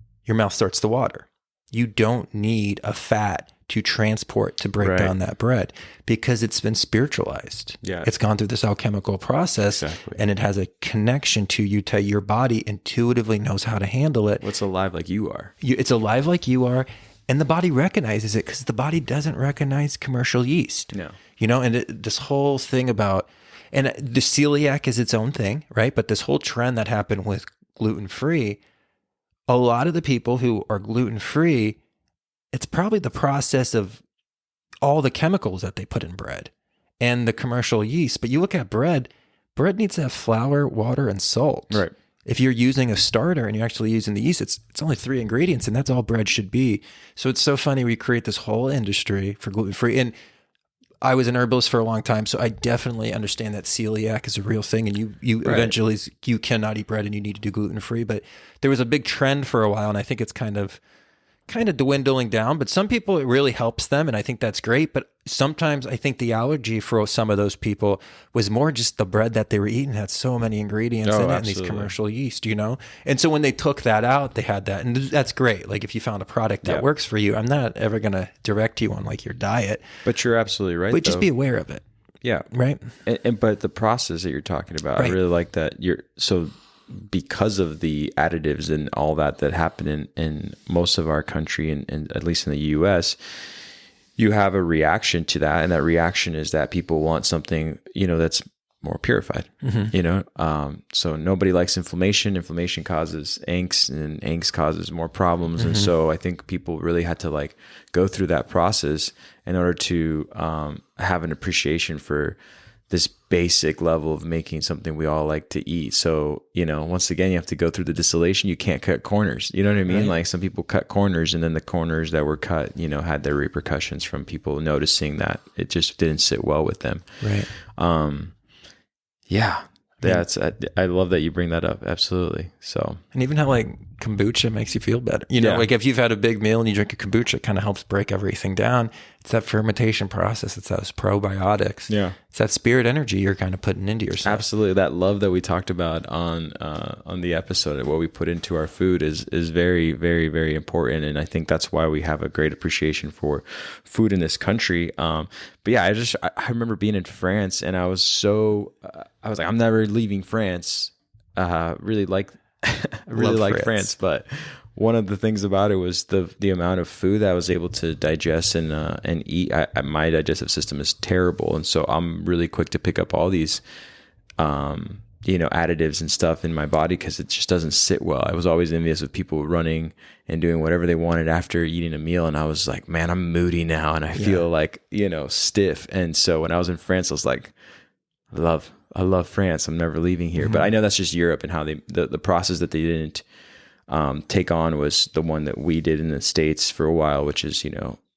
starts to water. You don't need a fat to transport to break down that bread, because it's been spiritualized. Yeah. It's gone through this alchemical process, and it has a connection to you, to your body intuitively knows how to handle it. What's alive like you are. It's alive like you are, and the body recognizes it, because the body doesn't recognize commercial yeast. No. And this whole thing about, and the celiac is its own thing, right? But this whole trend that happened with gluten-free, a lot of the people who are gluten-free, it's probably the process of all the chemicals that they put in bread and the commercial yeast. But you look at bread needs to have flour, water, and salt. Right. If you're using a starter and you're actually using the yeast, it's only 3 ingredients, and that's all bread should be. So it's so funny we create this whole industry for gluten-free. And I was an herbalist for a long time, so I definitely understand that celiac is a real thing, and you Right. eventually you cannot eat bread and you need to do gluten-free. But there was a big trend for a while, and I think it's kind of dwindling down, but some people, it really helps them, and I think that's great. But sometimes I think the allergy for some of those people was more just the bread that they were eating had so many ingredients in it and these commercial yeast, And so when they took that out, they had that, and that's great. Like if you found a product that works for you, I'm not ever going to direct you on like your diet. But you're absolutely right. But just be aware of it. Yeah. Right. But the process that you're talking about, I really like that. Because of the additives and all that happen in most of our country and at least in the US, you have a reaction to that. And that reaction is that people want something, that's more purified, so nobody likes inflammation. Inflammation causes angst, and angst causes more problems. And so I think people really had to like go through that process in order to have an appreciation for this basic level of making something we all like to eat. So, once again, you have to go through the distillation. You can't cut corners. You know what I mean? Right. Like some people cut corners, and then the corners that were cut, had their repercussions from people noticing that it just didn't sit well with them. Right. Yeah. I love that you bring that up. Absolutely. So, and even how like kombucha makes you feel better. Like if you've had a big meal and you drink a kombucha, it kind of helps break everything down. It's that fermentation process. It's those probiotics. Yeah. It's that spirit energy you're kind of putting into yourself. Absolutely. That love that we talked about on the episode of what we put into our food is very, very, very important. And I think that's why we have a great appreciation for food in this country. But yeah, I remember being in France, and I was like, I'm never leaving France. Really like France, but one of the things about it was the amount of food that I was able to digest and eat. My digestive system is terrible, and so I'm really quick to pick up all these, additives and stuff in my body because it just doesn't sit well. I was always envious of people running and doing whatever they wanted after eating a meal, and I was like, man, I'm moody now, and I feel like stiff. And so when I was in France, I was like, I love France. I'm never leaving here. But I know that's just Europe and how the process that they didn't take on was the one that we did in the States for a while, which is,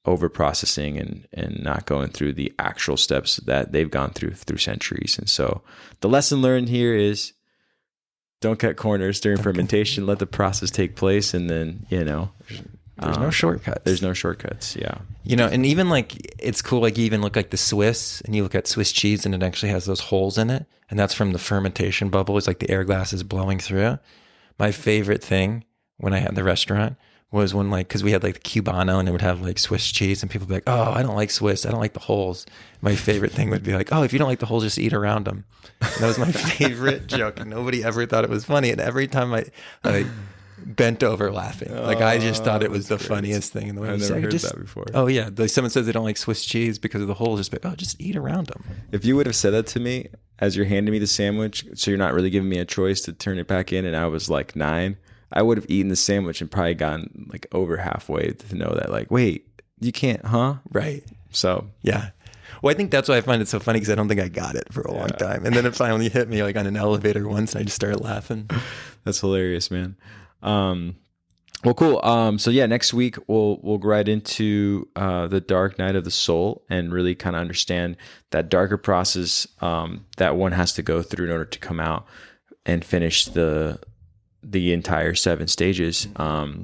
over processing and not going through the actual steps that they've gone through centuries. And so the lesson learned here is don't cut corners during fermentation. Let the process take place. And then, there's no shortcuts. There's no shortcuts. Yeah. And even like, it's cool. Like you even look like the Swiss, and you look at Swiss cheese, and it actually has those holes in it. And that's from the fermentation bubble. It's like the air glasses blowing through. My favorite thing when I had the restaurant was when cause we had like the Cubano, and it would have like Swiss cheese, and people would be like, oh, I don't like Swiss. I don't like the holes. My favorite thing would be like, oh, if you don't like the holes, just eat around them. And that was my favorite joke. And nobody ever thought it was funny. And every time I bent over laughing. I just thought it was the funniest thing in the world. I've never heard that before. Oh yeah. Someone says they don't like Swiss cheese because of the holes. Just like, just eat around them. If you would have said that to me as you're handing me the sandwich, so you're not really giving me a choice to turn it back in, and I was like 9, I would have eaten the sandwich and probably gotten like over halfway to know that like, wait, you can't, huh? Right. So yeah. Well, I think that's why I find it so funny, because I don't think I got it for a long time. And then it finally hit me like on an elevator once, and I just started laughing. That's hilarious, man. Well, cool. So yeah, next week we'll go right into the dark night of the soul and really kind of understand that darker process that one has to go through in order to come out and finish the entire 7 stages. Yeah,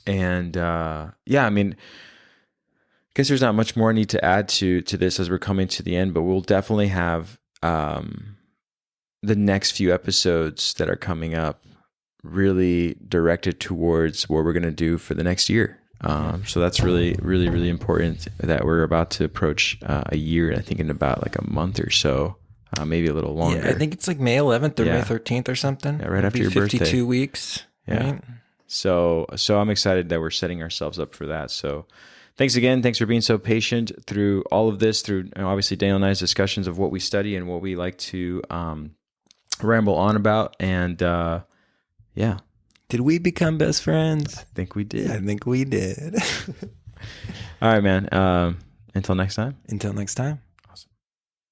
I mean, I guess there's not much more I need to add to this as we're coming to the end, but we'll definitely have the next few episodes that are coming up really directed towards what we're going to do for the next year. So that's really, really, really important that we're about to approach a year, I think in about like a month or so, maybe a little longer. Yeah, I think it's like May 11th or May 13th or something. Yeah, right after your birthday. 52 weeks. Yeah. Right? So I'm excited that we're setting ourselves up for that. So thanks again. Thanks for being so patient through all of this, through obviously Daniel and I's discussions of what we study and what we like to ramble on about. And yeah. Did we become best friends? I think we did. I think we did. All right, man. Until next time. Until next time.